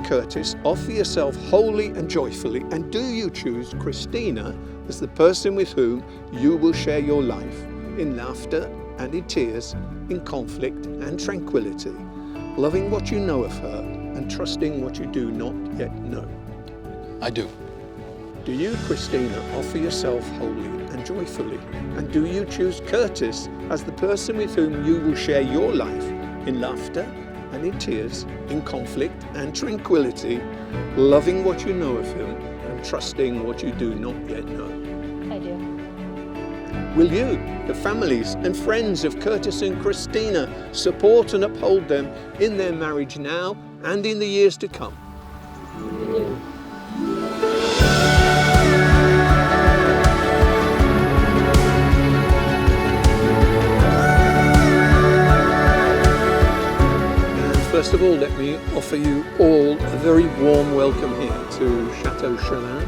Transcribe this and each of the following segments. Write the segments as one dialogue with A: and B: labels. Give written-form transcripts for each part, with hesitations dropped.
A: Curtis, offer yourself wholly and joyfully, and do you choose Christina as the person with whom you will share your life, in laughter and in tears, in conflict and tranquility, loving what you know of her and trusting what you do not yet know?
B: I do.
A: Do you, Christina, offer yourself wholly and joyfully, and do you choose Curtis as the person with whom you will share your life, in laughter and in tears, in conflict and tranquility, loving what you know of him and trusting what you do not yet know?
C: I do.
A: Will you, the families and friends of Curtis and Christina, support and uphold them in their marriage now and in the years to come?
C: I do.
A: First of all, let me offer you all a very warm welcome here to Chateau Challain.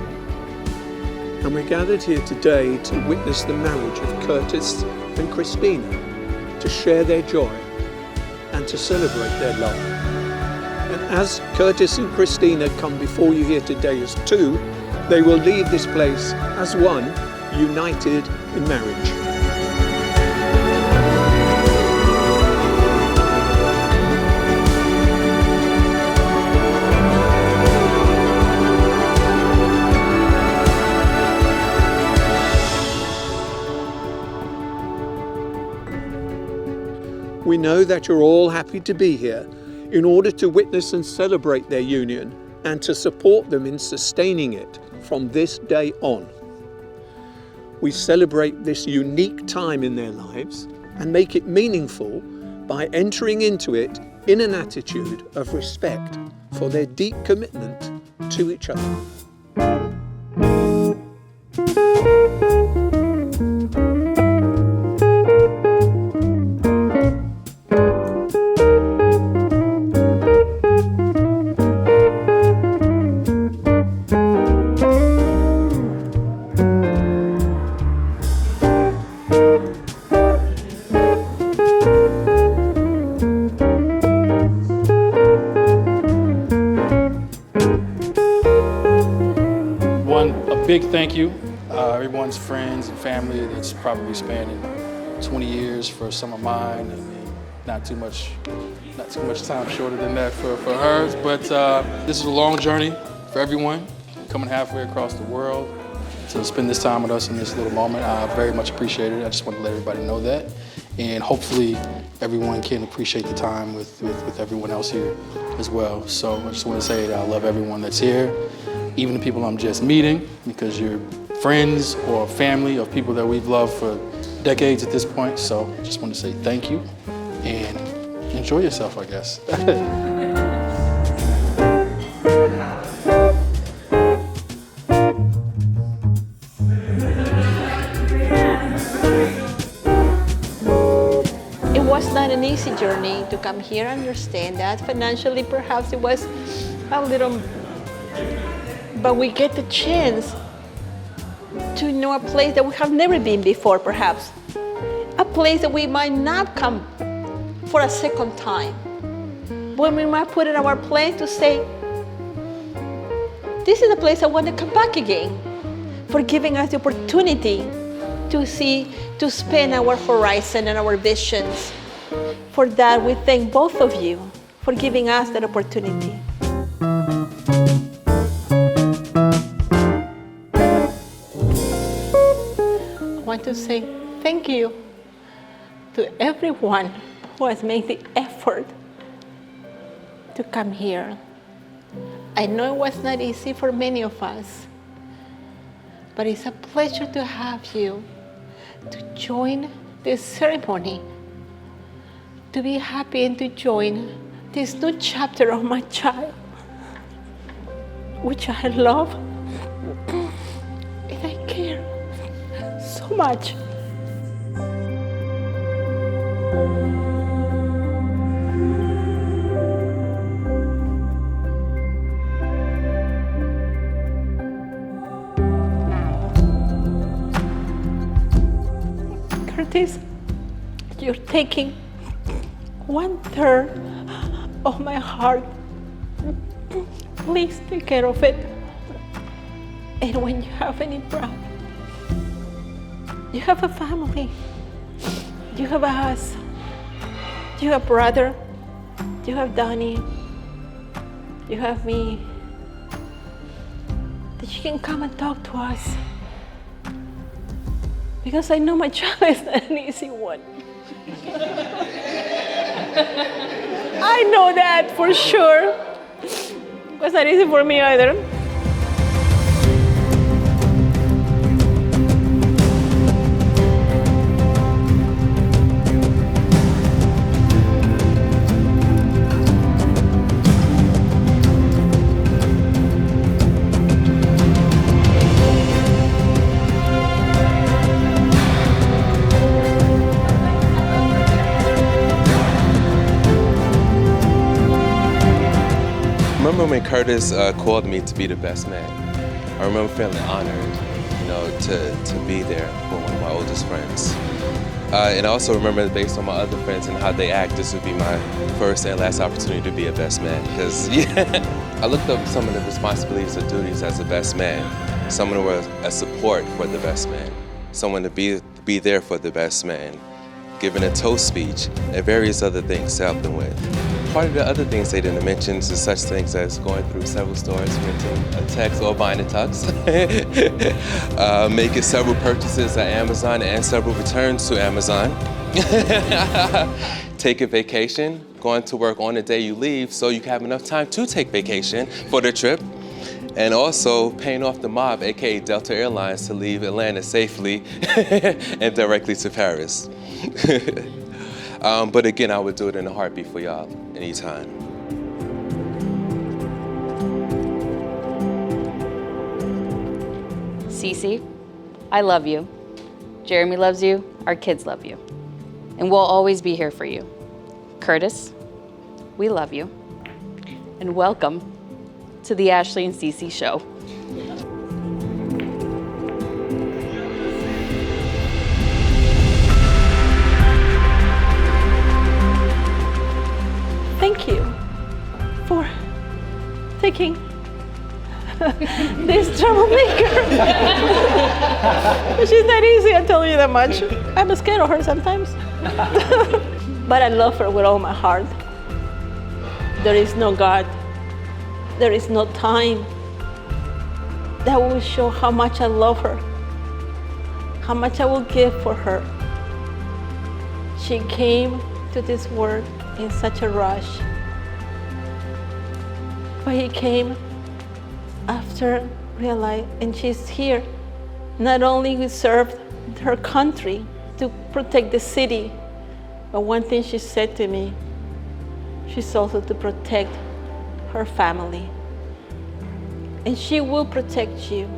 A: And we're gathered here today to witness the marriage of Curtis and Christina, to share their joy and to celebrate their love. And as Curtis and Christina come before you here today as two, they will leave this place as one, united in marriage. We know that you're all happy to be here in order to witness and celebrate their union and to support them in sustaining it from this day on. We celebrate this unique time in their lives and make it meaningful by entering into it in an attitude of respect for their deep commitment to each other.
B: Big thank you, everyone's friends and family that's probably spanning 20 years for some of mine, and not too much time shorter than that for hers. But this is a long journey for everyone, coming halfway across the world to spend this time with us in this little moment. I very much appreciate it. I just want to let everybody know that, and hopefully everyone can appreciate the time with everyone else here as well. So I just want to say that I love everyone that's here, even the people I'm just meeting, because you're friends or family of people that we've loved for decades at this point. So I just want to say thank you and enjoy yourself, I guess.
C: It was not an easy journey to come here. Understand that financially perhaps it was a little, but we get the chance to know a place that we have never been before, perhaps. A place that we might not come for a second time. When we might put it on our plate to say, this is a place I want to come back again, for giving us the opportunity to see, to spend our horizon and our visions. For that, we thank both of you for giving us that opportunity. I want to say thank you to everyone who has made the effort to come here. I know it was not easy for many of us, but it's a pleasure to have you to join this ceremony, to be happy and to join this new chapter of my child, which I love and I care so much. Curtis, you're taking 1/3 of my heart Please take care of it. And when you have any problem, you have a family. You have us. You have brother. You have Donnie. You have me. That you can come and talk to us. Because I know my job is not an easy one. I know that for sure. It was not easy for me either.
D: I remember when Curtis called me to be the best man. I remember feeling honored, to be there for one of my oldest friends. And I also remember, based on my other friends and how they act, this would be my first and last opportunity to be a best man. Because I looked up some of the responsibilities or duties as a best man. Someone who was a support for the best man. Someone to be there for the best man. Giving a toast speech and various other things to help them with. Part of the other things they didn't mention is such things as going through several stores, renting a tux or buying a tux, making several purchases at Amazon and several returns to Amazon, taking vacation, going to work on the day you leave so you can have enough time to take vacation for the trip, and also paying off the mob, aka Delta Airlines, to leave Atlanta safely and directly to Paris. But again, I would do it in a heartbeat for y'all, anytime.
E: Cece, I love you. Jeremy loves you. Our kids love you. And we'll always be here for you. Curtis, we love you. And welcome to the Ashley and Cece Show.
C: Thank you for taking this troublemaker. She's not easy, I tell you that much. I'm scared of her sometimes. But I love her with all my heart. There is no God. There is no time that will show how much I love her, how much I will give for her. She came to this world in such a rush. But he came after realize, and she's here. Not only we served her country to protect the city, but one thing she said to me, she's also to protect her family. And she will protect you.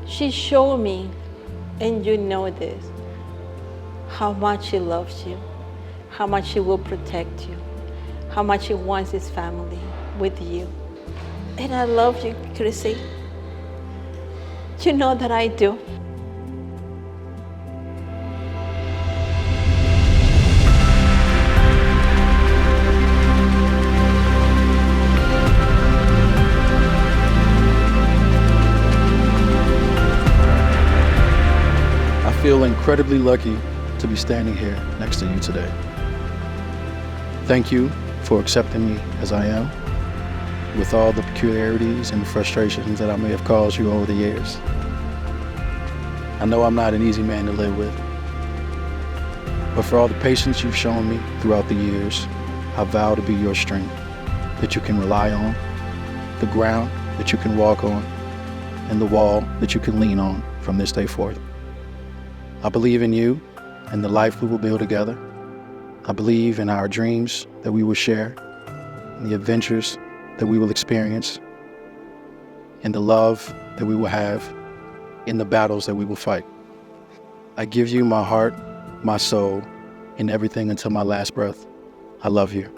C: She showed me, and you know this, how much she loves you, how much she will protect you, how much she wants this family with you. And I love you, Chrissy. You know that I do.
B: I feel incredibly lucky to be standing here next to you today. Thank you for accepting me as I am, with all the peculiarities and frustrations that I may have caused you over the years. I know I'm not an easy man to live with, but for all the patience you've shown me throughout the years, I vow to be your strength that you can rely on, the ground that you can walk on, and the wall that you can lean on from this day forth. I believe in you and the life we will build together. I believe in our dreams that we will share, and the adventures that we will experience, and the love that we will have in the battles that we will fight. I give you my heart, my soul, and everything until my last breath. I love you.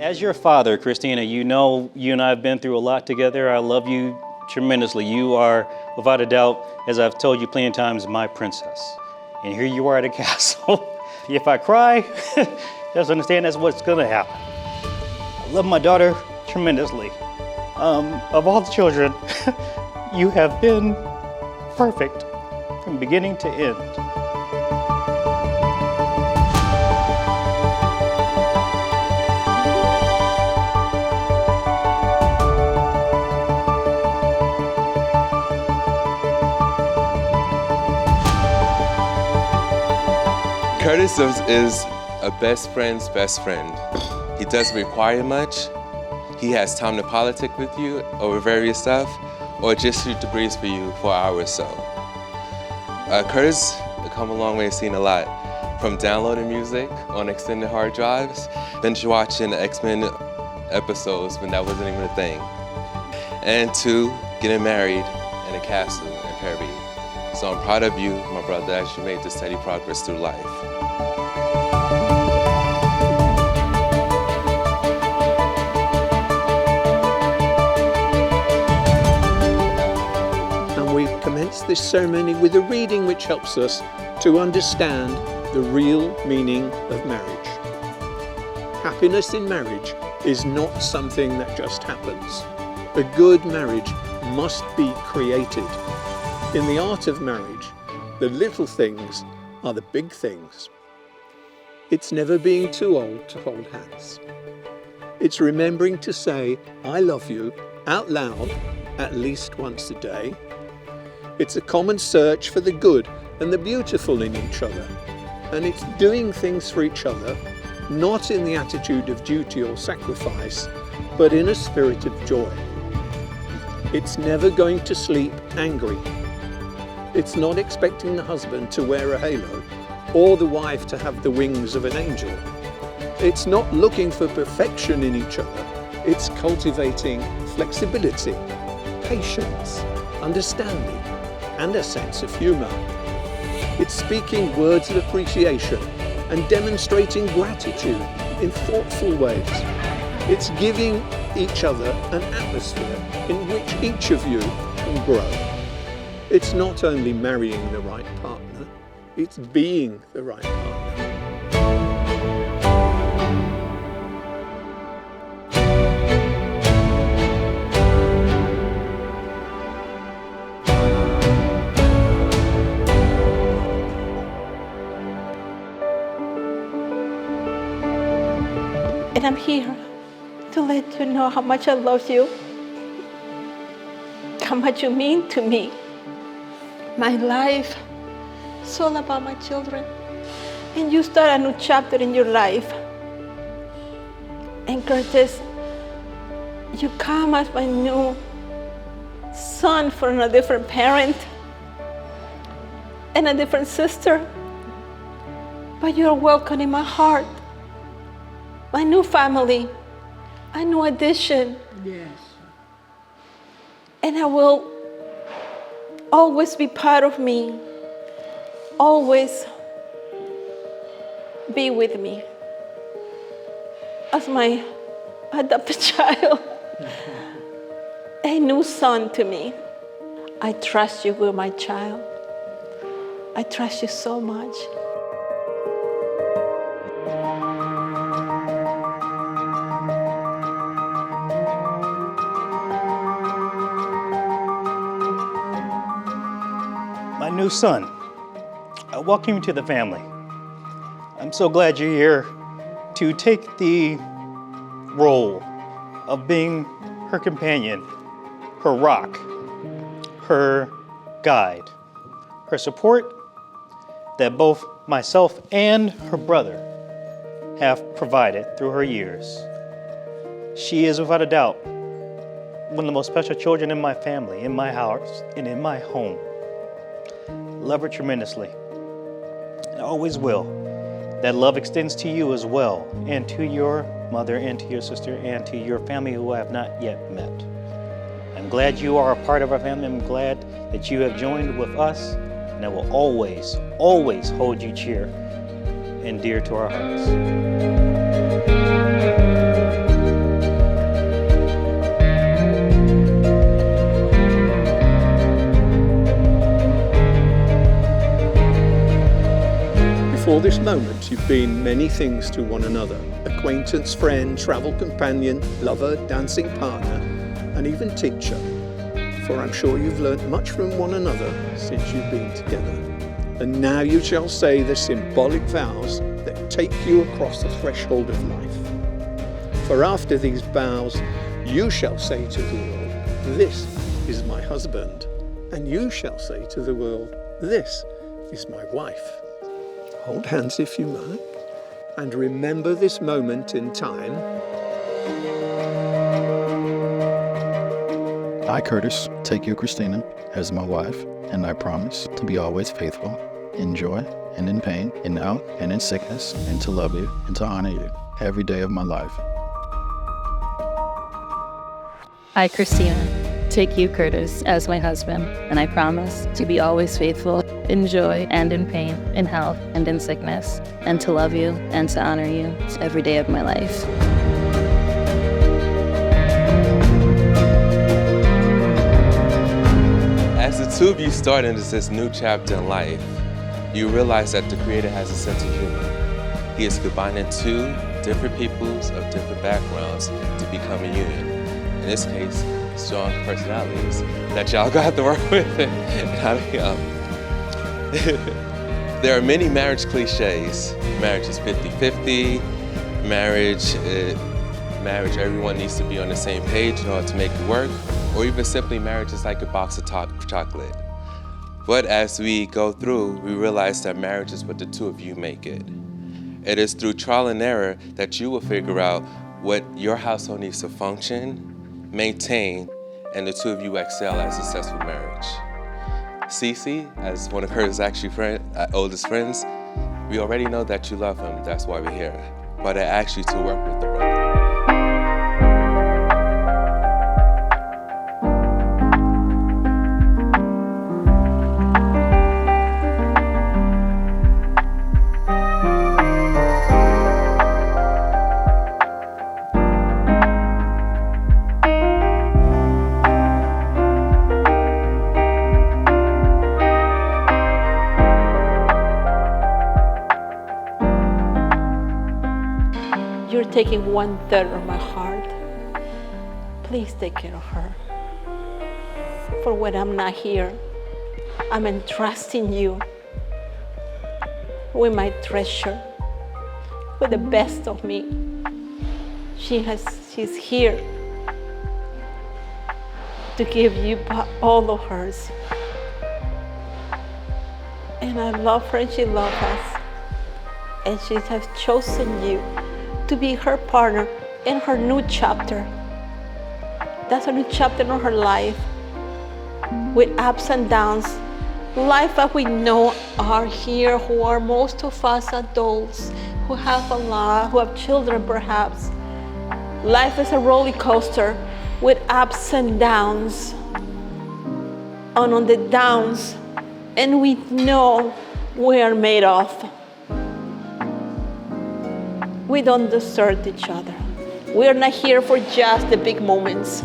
F: As your father, Christina, you know you and I have been through a lot together. I love you tremendously. You are, without a doubt, as I've told you plenty of times, my princess. And here you are at a castle. If I cry, just understand that's what's gonna happen. I love my daughter tremendously. Of all the children, you have been perfect from beginning to end.
D: Curtis is a best friend's best friend. He doesn't require much. He has time to politic with you over various stuff, or just shoot the breeze for you for an hour or so. Curtis has come a long way, seen a lot. From downloading music on extended hard drives, binge watching the X-Men episodes when that wasn't even a thing, and to getting married in a castle in Paris. So I'm proud of you, my brother, as you made this steady progress through life.
A: And we commence this ceremony with a reading which helps us to understand the real meaning of marriage. Happiness in marriage is not something that just happens. A good marriage must be created. In the art of marriage, the little things are the big things. It's never being too old to hold hands. It's remembering to say, I love you, out loud, at least once a day. It's a common search for the good and the beautiful in each other. And it's doing things for each other, not in the attitude of duty or sacrifice, but in a spirit of joy. It's never going to sleep angry. It's not expecting the husband to wear a halo or the wife to have the wings of an angel. It's not looking for perfection in each other. It's cultivating flexibility, patience, understanding, and a sense of humor. It's speaking words of appreciation and demonstrating gratitude in thoughtful ways. It's giving each other an atmosphere in which each of you can grow. It's not only marrying the right partner, it's being the right partner.
C: And I'm here to let you know how much I love you, how much you mean to me. My life is all about my children. And you start a new chapter in your life. And Curtis, you come as my new son from a different parent and a different sister. But you're welcome in my heart. My new family, a new addition.
G: Yes.
C: And I will always be part of me. Always be with me as my adopted child, a new son to me. I trust you with my child. I trust you so much.
F: My new son, I welcome you to the family. I'm so glad you're here to take the role of being her companion, her rock, her guide, her support that both myself and her brother have provided through her years. She is, without a doubt, one of the most special children in my family, in my house, and in my home. Love her tremendously, and always will. That love extends to you as well, and to your mother, and to your sister, and to your family who I have not yet met. I'm glad you are a part of our family. I'm glad that you have joined with us, and I will always, always hold you dear and dear to our hearts.
A: before this moment, you've been many things to one another: acquaintance, friend, travel companion, lover, dancing partner, and even teacher. For I'm sure you've learnt much from one another since you've been together. And now you shall say the symbolic vows that take you across the threshold of life. For after these vows, you shall say to the world, "This is my husband." And you shall say to the world, "This is my wife." Hold hands if you like, and remember this moment in time.
G: I, Curtis, take you, Christina, as my wife, and I promise to be always faithful, in joy and in pain, in health and in sickness, and to love you and to honor you every day of my life.
H: I, Christina, take you, Curtis, as my husband, and I promise to be always faithful, in joy and in pain, in health and in sickness, and to love you and to honor you every day of my life.
D: As the two of you start into this new chapter in life, you realize that the Creator has a sense of humor. He is combining two different peoples of different backgrounds to become a union. In this case, strong personalities that y'all gonna have to work with. There are many marriage cliches. Marriage is 50-50. Marriage, everyone needs to be on the same page in order to make it work. Or even simply, marriage is like a box of chocolate. But as we go through, we realize that marriage is what the two of you make it. It is through trial and error that you will figure out what your household needs to function, maintain, and the two of you excel at successful marriage. Cece, as one of Curtis' oldest friends, we already know that you love him. That's why we're here. But I ask you to work with the brother.
C: You're taking 1/3 of my heart. Please take care of her. For when I'm not here, I'm entrusting you with my treasure, with the best of me. She's here to give you all of hers. And I love her and she loves us. And she has chosen you to be her partner in her new chapter. That's a new chapter in her life, with ups and downs. Life that we know are here, who are most of us adults, who have a lot, who have children perhaps. Life is a roller coaster with ups and downs. And on the downs, and we know we are made of. We don't desert each other. We are not here for just the big moments.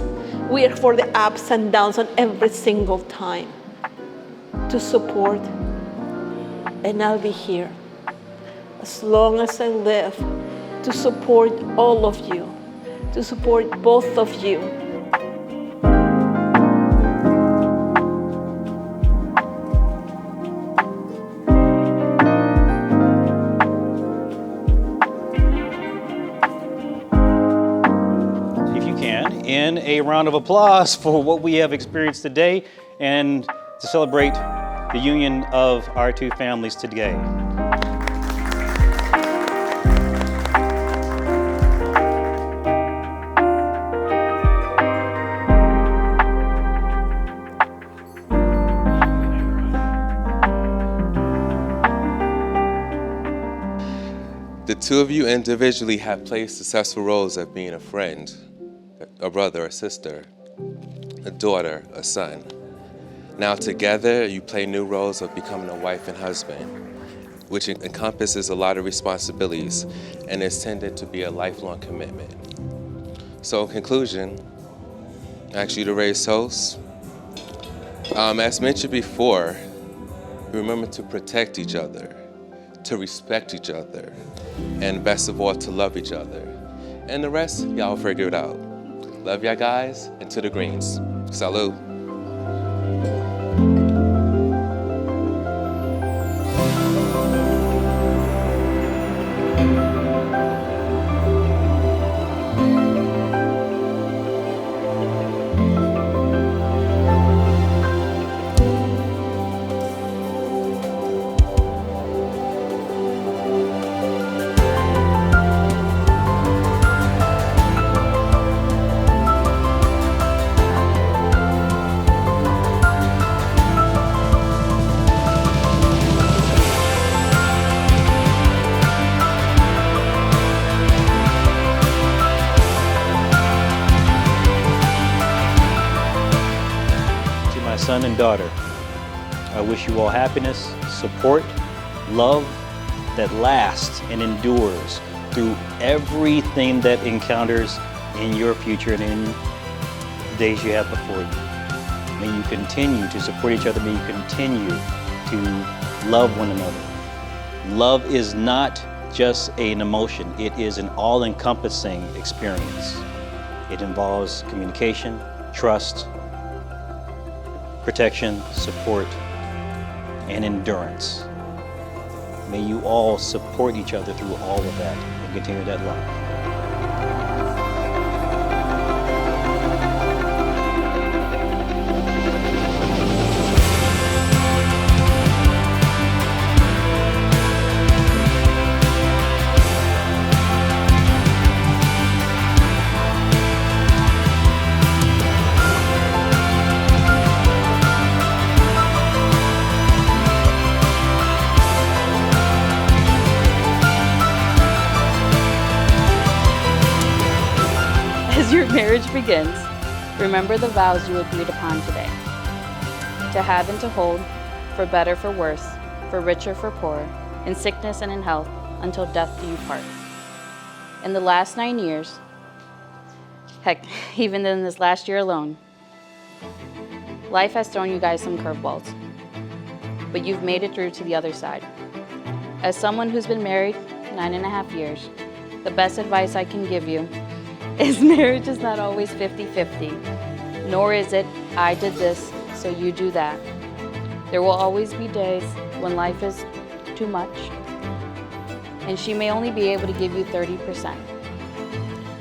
C: We are for the ups and downs on every single time to support. And I'll be here as long as I live to support all of you, to support both of you.
F: In a round of applause for what we have experienced today and to celebrate the union of our two families today.
D: The two of you individually have played successful roles of being a friend, a brother, a sister, a daughter, a son. Now together, you play new roles of becoming a wife and husband, which encompasses a lot of responsibilities and is intended to be a lifelong commitment. So in conclusion, I ask you to raise toasts. As mentioned before, remember to protect each other, to respect each other, and best of all, to love each other. And the rest, y'all figure it out. Love y'all guys, and to the greens. Salud.
F: Son and daughter, I wish you all happiness, support, love that lasts and endures through everything that encounters in your future and in the days you have before you. May you continue to support each other. May you continue to love one another. Love is not just an emotion. It is an all-encompassing experience. It involves communication, trust, protection, support, and endurance. May you all support each other through all of that and continue that love.
E: As your marriage begins, remember the vows you agreed upon today. To have and to hold, for better, for worse, for richer, for poorer, in sickness and in health, until death do you part. In the last 9 years, heck, even in this last year alone, life has thrown you guys some curveballs, but you've made it through to the other side. As someone who's been married 9.5 years, the best advice I can give you is marriage is not always 50-50, nor is it, I did this, so you do that. There will always be days when life is too much, and she may only be able to give you 30%.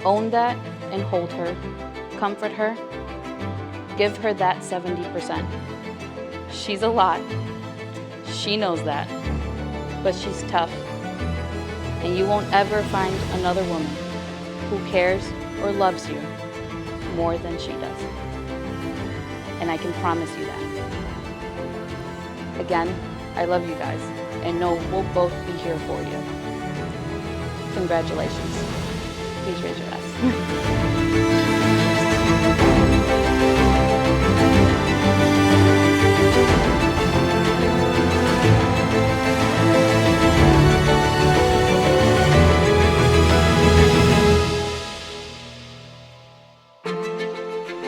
E: Own that and hold her, comfort her, give her that 70%. She's a lot, she knows that, but she's tough, and you won't ever find another woman who cares or loves you more than she does. And I can promise you that. Again, I love you guys, and know we'll both be here for you. Congratulations. Please raise your glass.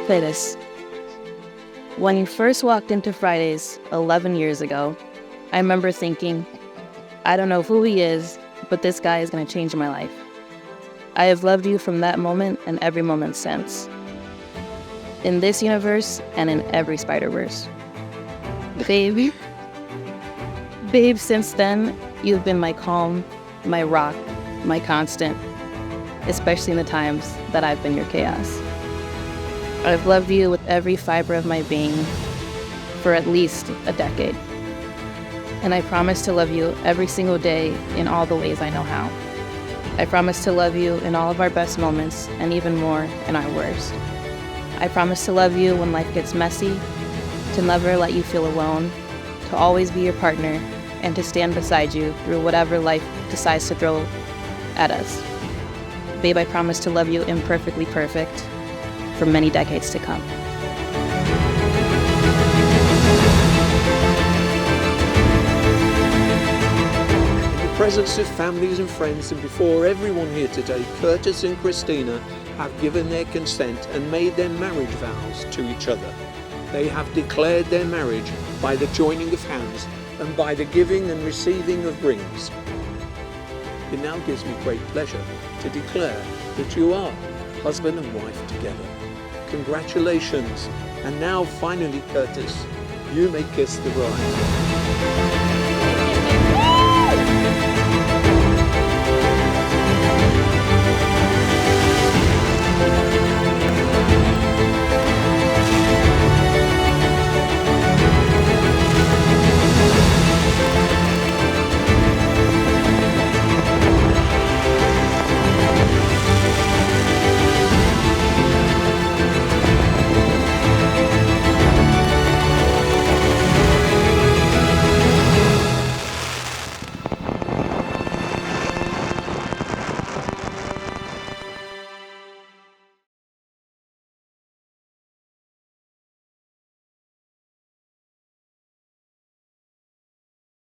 H: Play this. When you first walked into Fridays 11 years ago, I remember thinking, I don't know who he is, but this guy is going to change my life. I have loved you from that moment and every moment since. In this universe and in every Spider-Verse. Babe, since then, you've been my calm, my rock, my constant, especially in the times that I've been your chaos. I've loved you with every fiber of my being for at least a decade. And I promise to love you every single day in all the ways I know how. I promise to love you in all of our best moments and even more in our worst. I promise to love you when life gets messy, to never let you feel alone, to always be your partner, and to stand beside you through whatever life decides to throw at us. Babe, I promise to love you imperfectly perfect for many decades to come.
A: In the presence of families and friends and before everyone here today, Curtis and Christina have given their consent and made their marriage vows to each other. They have declared their marriage by the joining of hands and by the giving and receiving of rings. It now gives me great pleasure to declare that you are husband and wife together. Congratulations. And now finally, Curtis, you may kiss the bride.